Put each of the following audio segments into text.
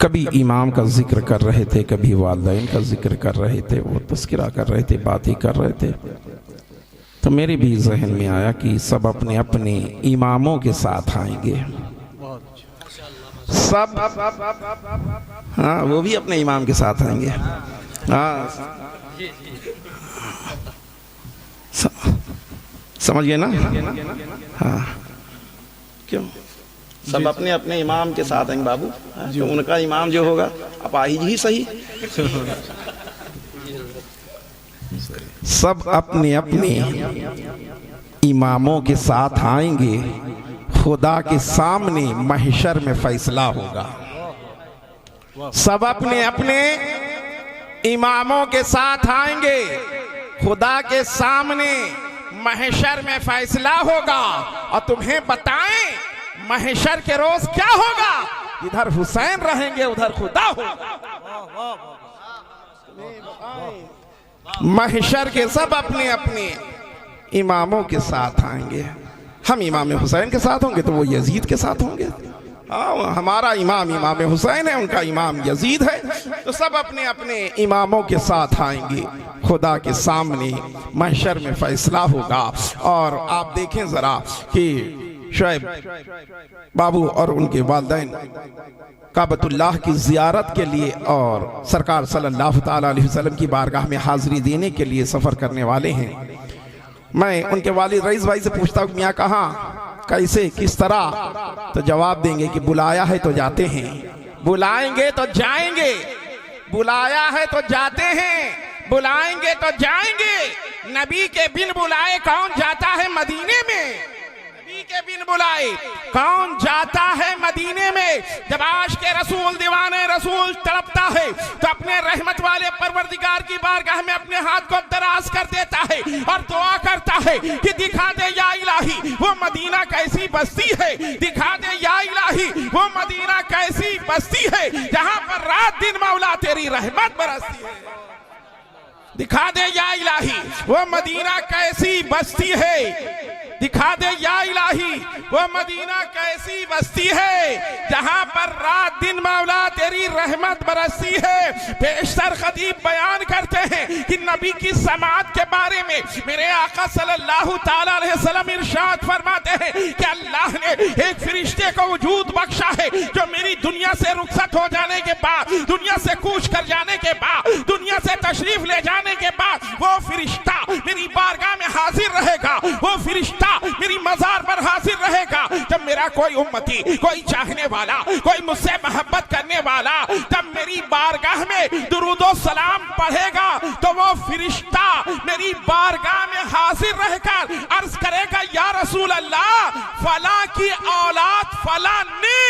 कभी इमाम का जिक्र कर रहे थे, कभी वालिदैन का जिक्र कर रहे थे, वो तस्करा कर रहे थे, बातें कर रहे थे। तो मेरे भी जहन में आया कि सब अपने अपने इमामों के साथ आएंगे, सब हाँ वो भी अपने इमाम के साथ आएंगे। हाँ समझ गए ना? हाँ क्यों सब अपने अपने इमाम के साथ आएंगे बाबू। तो उनका इमाम जो होगा अपाहिज ही सही, सब अपने अपने इमामों के साथ आएंगे, खुदा के सामने महशर में फैसला होगा। सब अपने अपने इमामों के साथ आएंगे, खुदा के सामने महशर में फैसला होगा। और तुम्हें बताएं महशर के रोज क्या होगा? इधर हुसैन रहेंगे, उधर खुदा होगा। महशर के सब अपने अपने इमामों के साथ आएंगे। हम इमाम हुसैन के साथ होंगे तो वो यजीद के साथ होंगे। हमारा इमाम इमाम हुसैन है, उनका इमाम यजीद है। तो सब अपने अपने इमामों के साथ आएंगे, खुदा के सामने महशर में फैसला होगा। और आप देखें जरा कि शुएब बाबू और उनके वालिदैन काबतुल्लाह की ज़ियारत के लिए और सरकार सल्लल्लाहु ताला अलैहि वसल्लम की बारगाह में हाज़िरी देने के लिए सफ़र करने वाले हैं। मैं उनके वालिद रईस भाई से पूछता हूँ मियाँ कहाँ, कैसे, किस तरह? तो जवाब देंगे कि बुलाया है तो जाते हैं, बुलाएंगे तो जाएंगे, बुलाया है तो जाते हैं, बुलाएंगे तो जाएंगे। नबी के बिन बुलाए कौन जाता है मदीने में? नबी के बिन बुलाए कौन जाता है मदीने में? जब आशिक़ रसूल दीवाने रसूल तड़पता है तो अपने रहमत वाले परवरदिगार की बारगाह में अपने हाथ को दराज कर देता है और दुआ करता है कि दिखा दे या इलाही वो मदीना कैसी बस्ती है, दिखा दे या इलाही वो मदीना कैसी बस्ती है जहां पर रात दिन मौला तेरी रहमत बरसती है। दिखा दे या इलाही वो मदीना कैसी बस्ती है, दिखा दे या इलाही वो मदीना कैसी बस्ती है जहां पर रात दिन मौला तेरी रहमत बरसती है। पेशतर खतीब बयान करते हैं कि नबी की समात के बारे में मेरे आका सल्लल्लाहु ताला अलैहि वसल्लम इरशाद फरमाते हैं कि अल्लाह ने एक फरिश्ते को वजूद बख्शा है जो मेरी दुनिया से रुखसत हो जाने के बाद, दुनिया से कूच कर जाने के बाद, दुनिया से तशरीफ ले जाने के बाद वो फरिश्ता मेरी बारगाह में हाजिर रहेगा। वो फरिश्ता मेरी मजार पर हाजिर रहेगा। जब मेरा कोई उम्मती, कोई चाहने वाला, कोई मुझसे मोहब्बत करने वाला जब मेरी बारगाह में दुरूदो सलाम पढ़ेगा तो वो फरिश्ता मेरी बारगाह में हाजिर रहकर अर्ज करेगा या रसूल अल्लाह फला की औलाद फला ने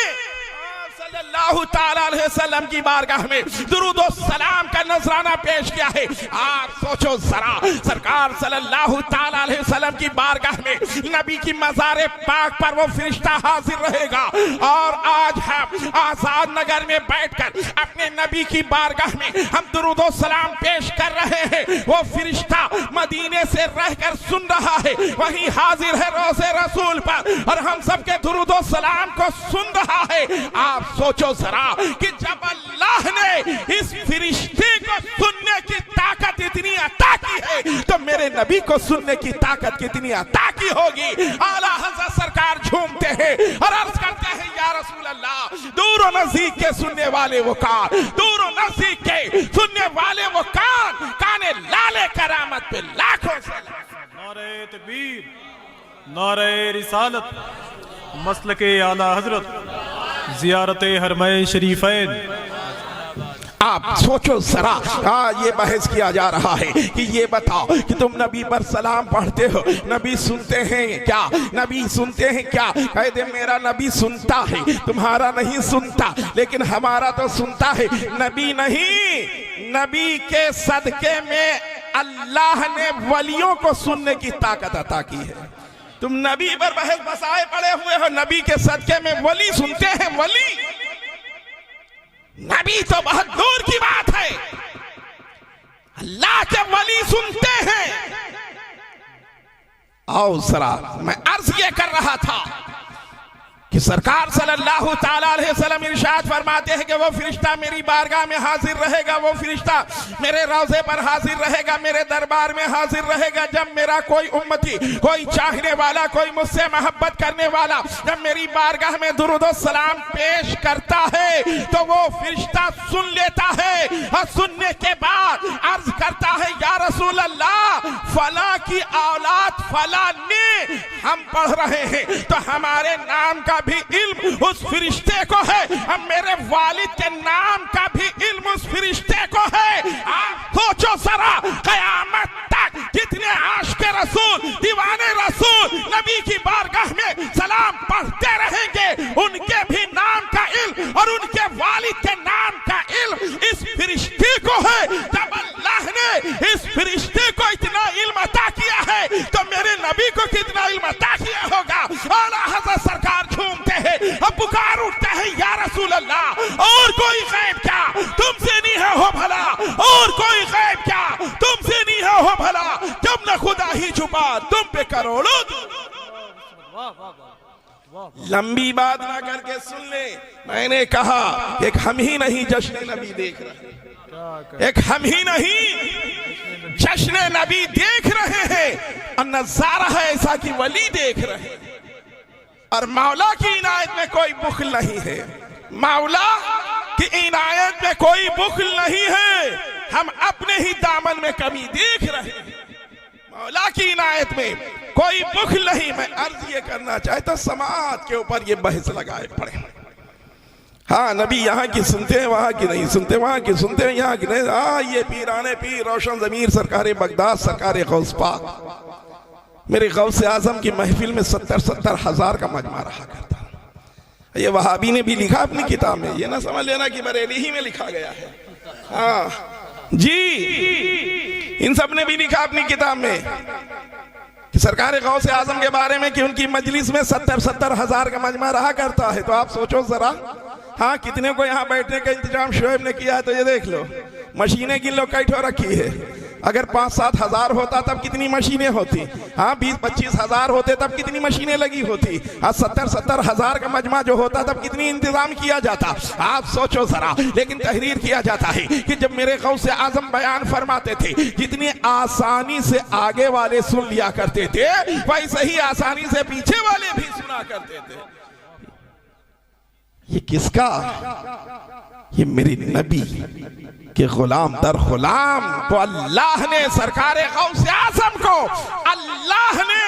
सल्लल्लाहु ताला अलैहि वसल्लम की बारगाह में दुरूद और सलाम का नजराना पेश किया है। आप सोचो जरा, सरकार सल्लल्लाहु ताला अलैहि वसल्लम की बारगाह में नबी की मज़ार पाक पर वो फरिश्ता हाजिर रहेगा। और आज हम आजाद नगर में बैठकर अपने नबी की बारगाह में हम दुरूद और सलाम पेश कर रहे हैं। वो फरिश्ता मदीने से रहकर सुन रहा है, वही हाजिर है रोज़े रसूल पर और हम सबके दुरूद और सलाम को सुन रहा है। आप सोचो जरा कि जब अल्लाह ने इस फरिश्ते को सुनने की ताकत इतनी अता की है तो मेरे नबी को सुनने की ताकत कितनी अता की होगी। आला हज़रत सरकार झूमते हैं और अर्ज करते हैं या रसूल अल्लाह दूर और नजदीक के सुनने वाले वो कान, दूर और नजदीक के सुनने वाले वो कान, काने लाले करामत पे लाखों सलाम। नारे तकबीर, नारे रिसालत, मसलके आला हजरत, ज़ियारते हरमैन शरीफैन। आप सोचो जरा, ये बहस किया जा रहा है कि ये बताओ कि तुम नबी पर सलाम पढ़ते हो, नबी सुनते हैं क्या? नबी सुनते हैं क्या? कह दे मेरा नबी सुनता है, तुम्हारा नहीं सुनता, लेकिन हमारा तो सुनता है। नबी नहीं, नबी के सदके में अल्लाह ने वलियों को सुनने की ताकत अता की है। तुम नबी पर बहस बसाए पड़े हुए हो, नबी के सदके में वली सुनते हैं। वली नबी तो बहुत दूर की बात है, अल्लाह के वली सुनते हैं। आओ जरा, मैं अर्ज ये कर रहा था कि सरकार सल्लल्लाहु ताला अलैहि वसल्लम इरशाद फरमाते हैं कि वो फरिश्ता मेरी बारगाह में हाजिर रहेगा, वो फरिश्ता मेरे रोज़े पर हाजिर रहेगा, मेरे दरबार में हाजिर रहेगा। जब मेरा कोई उम्मती, कोई चाहने वाला, कोई मुझसे मोहब्बत करने वाला जब मेरी बारगाह में दुरूद और सलाम पेश करता है तो वो फरिश्ता सुन लेता है और सुनने के बाद अर्ज करता है, या रसूल अल्लाह, फला की औलाद फला ने हम पढ़ रहे हैं तो हमारे नाम का भी इल्म उस फरिश्ते को है, अब मेरे वालिद के नाम का भी इल्म उस फरिश्ते को है। आप सोचो जरा, कयामत तक जितने आशिक़े रसूल, दीवाने रसूल नबी की बारगाह में सलाम पढ़ते रहेंगे, उनके भी नाम का इल्म और उनके वालिद के नाम का इल्म इस फरिश्ते को है। जब अल्लाह ने इस फरिश्ते को इतना इल्म अता किया है तो मेरे नबी को कितना इल्म अता किया होगा। आला हज़रत सरकार झूमते हैं, अब पुकार उठते हैं, या रसूल अल्लाह, और कोई गैब क्या तुमसे नहीं है हो भला, और कोई गैब क्या तुमसे नहीं है हो भला, जब न खुदा ही छुपा तुम पे करोड़ों। लंबी बात ना करके सुन ले, मैंने कहा एक हम ही नहीं जश्न नबी देख रहे, एक हम ही नहीं जश्न नबी देख रहे हैं, और नजारा है ऐसा कि वली देख रहे हैं। और मौला की इनायत में कोई बुखल नहीं है, मौला की इनायत में कोई बुखल नहीं है, हम अपने ही दामन में कमी देख रहे हैं। मौला की इनायत में कोई बुखल नहीं। मैं अर्ज ये करना चाहता, समाज के ऊपर ये बहस लगाए पड़े, हाँ नबी यहाँ की सुनते हैं, वहाँ की नहीं सुनते, वहाँ की सुनते हैं, यहाँ की नहीं। हाँ ये पीराने पीर रोशन ज़मीर सरकार बगदाद, सरकार गौस पाक, मेरे गौस आजम की महफिल में 70-70 हज़ार का मजमा रहा करता। ये वहाबी ने भी लिखा अपनी किताब में, ये ना समझ लेना कि बरेली ही में लिखा गया है, हाँ जी, इन सब ने भी लिखा अपनी किताब में कि सरकार गौस आजम के बारे में कि उनकी मजलिस में 70-70 हज़ार का मजमा रहा करता है। तो आप सोचो जरा, हाँ कितने को यहाँ बैठने का इंतजाम शोएब ने किया है, तो ये देख लो, मशीनें किन लोग कैठो रखी है। अगर 5-7 हज़ार होता तब कितनी मशीनें होती, हाँ 20-25 हज़ार होते तब कितनी मशीनें लगी होती, हाँ 70-70 हज़ार का मजमा जो होता तब कितनी इंतजाम किया जाता। आप सोचो जरा। लेकिन तहरीर किया जाता है कि जब मेरे गौस आजम बयान फरमाते थे, जितनी आसानी से आगे वाले सुन लिया करते थे वैसे ही आसानी से पीछे वाले भी सुना करते थे। ये किसका? ये मेरे नबी के गुलाम दर गुलाम को अल्लाह ने, सरकार गौस आज़म को अल्लाह ने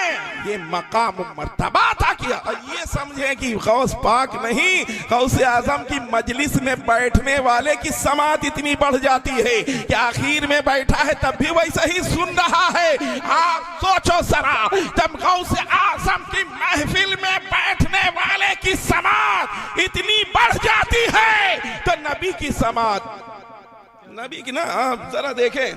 ये मकाम मर्तबा अता किया। ये समझे कि गौस पाक नहीं, गौस आज़म की मजलिस में बैठने वाले की समात इतनी बढ़ जाती है कि आखिर में बैठा है तब भी वैसा ही सुन रहा है। आप सोचो जरा, जब गौस आज़म की महफिल में बैठने वाले की समात इतनी बढ़ जाती है तो नबी की समात, नबी की ना, आप जरा देखें,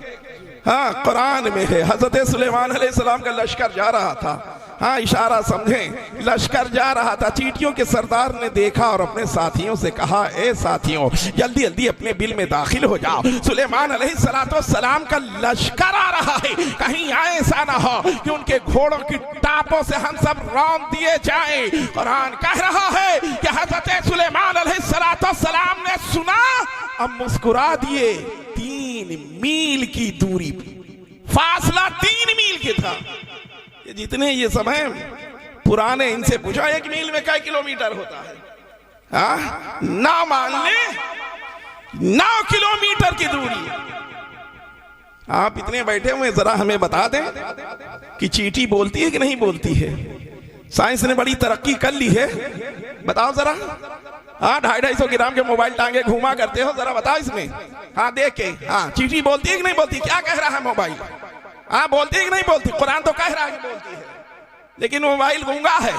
हाँ कुरान में है, हजरत सुलेमान अलैहिस्सलाम का लश्कर जा रहा था, हाँ इशारा समझें, लश्कर जा रहा था, चींटियों के सरदार ने देखा और अपने साथियों से कहा, ए साथियों जल्दी जल्दी अपने बिल में दाखिल हो जाओ, सुलेमान अलैहिस्सलाम का लश्कर आ रहा है, कहीं ऐसा ना हो कि उनके घोड़ों की टापों से हम सब रौंद दिए जाएं। कुरान कह रहा है कि हजरत सुलेमान अलैहिस्सलाम ने सुना, अब मुस्कुरा दिए। 3 मील की दूरी, फासला 3 मील की था। ये जितने ये सब हैं पुराने, इनसे पूछा 1 मील में क्या किलोमीटर होता है, हाँ ना मान ले 9 किलोमीटर की दूरी। आप इतने बैठे हुए, जरा हमें बता दें कि चींटी बोलती है कि नहीं बोलती है? साइंस ने बड़ी तरक्की कर ली है, बताओ जरा। हाँ 250-250 ग्राम के मोबाइल टांगे घुमा करते हो, जरा बताओ इसमें, हाँ देख के, हाँ चींटी बोलती है कि नहीं बोलती? क्या कह रहा है मोबाइल? हाँ बोलती है कि नहीं बोलती? कुरान तो कह रहा है कि बोलती है, लेकिन मोबाइल गूंगा है,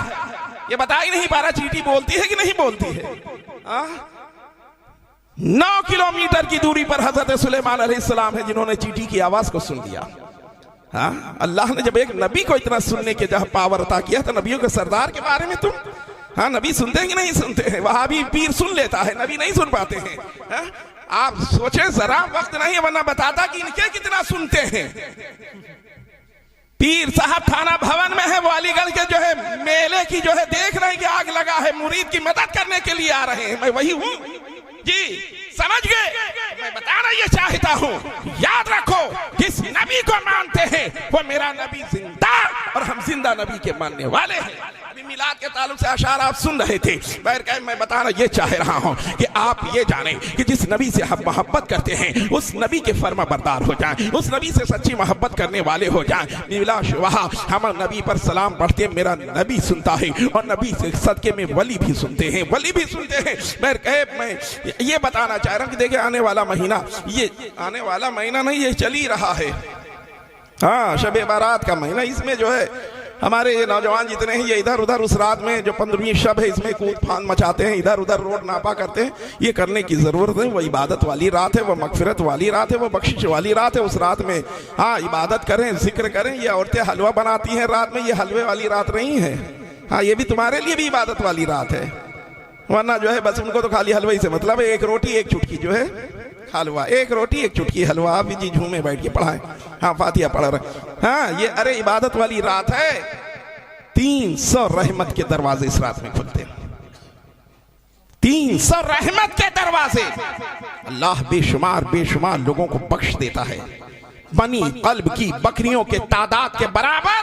ये बता ही नहीं पा रहा चींटी बोलती है कि नहीं बोलती है। 9 किलोमीटर की दूरी पर हजरत सुलेमान अलैहिस्सलाम है जिन्होंने चींटी की आवाज को सुन लिया। हाँ अल्लाह ने जब एक नबी को इतना सुनने के जहाँ पावर अता किया, तो नबियों के सरदार के बारे में तुम, हाँ नबी सुनते हैं कि नहीं सुनते हैं? वहाबी पीर सुन लेता है, नबी नहीं सुन पाते हैं। हाँ? आप सोचे जरा, वक्त नहीं है वरना बताता कि इनके कितना सुनते हैं। पीर साहब थाना भवन में है, वो अलीगढ़ के जो है मेले की जो है देख रहे हैं कि आग लगा है, मुरीद की मदद करने के लिए आ रहे हैं। मैं वही हूँ जी, समझ गए? मैं बताना ये चाहता हूँ, याद रखो जिस नबी को मानते हैं वो मेरा नबी जिंदा और हम जिंदा नबी के मानने वाले हैं। अभी मिलाद के ताल्लुक से अशार आप सुन रहे थे। मैं बताना ये चाह रहा हूँ कि आप ये जानें कि जिस नबी से हम मोहब्बत करते हैं उस नबी के फर्मा बरदार हो जाएं, उस नबी से सच्ची मोहब्बत करने वाले हो जाएं। मिला शुबहा हम नबी पर सलाम पढ़ते हैं, मेरा नबी सुनता है और नबी से सदके में वली भी सुनते हैं, वली भी सुनते हैं। मैं ये बताना चाह रहा हूँ कि देखिए आने वाला महीना, ये आने वाला महीना नहीं, ये चल ही रहा है। हाँ, शब बारात का महीना, इसमें जो है हमारे ये नौजवान जितने हैं ये इधर उधर उस रात में जो 15वीं शब है इसमें कूद फान मचाते हैं, इधर उधर रोड नापा करते हैं। ये करने की जरूरत है। वो इबादत वाली रात है, वो मगफिरत वाली रात है, वो बख्शिश वाली रात है। उस रात में हाँ इबादत करें, जिक्र करें। ये औरतें हलवा बनाती हैं रात में, ये हलवे वाली रात नहीं है। हाँ, ये भी तुम्हारे लिए भी इबादत वाली रात है, वरना जो है बस उनको तो खाली हलवे से मतलब है। एक रोटी एक चुटकी जो है हलवा, एक रोटी एक चुटकी हलवा। आप जी झूमे बैठ के पढ़ाएं, हाँ फातिहा पढ़ रहे। हाँ ये अरे इबादत वाली रात है। 300 रहमत के दरवाजे इस रात में खुलते हैं, 300 रहमत के दरवाजे। अल्लाह बेशुमार लोगों को बख्श देता है। बनी कल्ब की बकरियों के तादाद के बराबर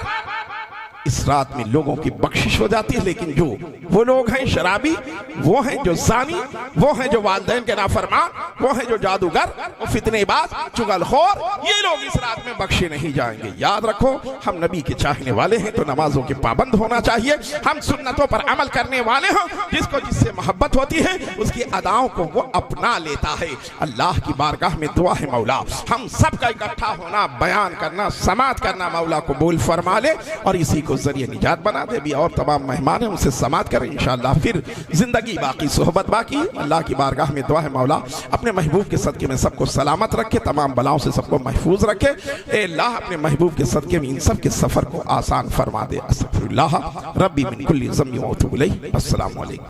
इस रात में लोगों की बख्शिश हो जाती है। लेकिन जो वो लोग हैं शराबी, वो हैं जो जानी, वो हैं जो वालिदैन के नाफरमान, वो हैं जो जादूगर, वो फितनेबाज, चुगलखोर, ये लोग इस रात में बख्शे नहीं जाएंगे। याद रखो, हम नबी के चाहने वाले हैं तो नमाजों के पाबंद होना चाहिए। हम सुन्नतों पर अमल करने वाले हो। जिसको जिससे मोहब्बत होती है उसकी अदाओं को वो अपना लेता है। अल्लाह की बारगाह में दुआ है मौला हम सबका इकट्ठा होना, बयान करना, समात करना मौला कबूल फरमा ले और इसी को जरिए निजात बना दे। भी और तमाम मेहमान हैं उनसे समात करें इंशाअल्लाह, फिर जिंदगी बाकी, सोहबत बाकी। अल्लाह की बारगाह में दुआ है मौला अपने महबूब के सदके में सबको सलामत रखे, तमाम बलाओं से सबको महफूज रखे। ए अल्लाह अपने महबूब के सदके में इन सब के सफर को आसान फरमा दे। अस्तगफिरुल्लाह रब्बी मिन कुल्ली ज़म्बि व अतूबु इलैह। अस्सलामु अलैकुम।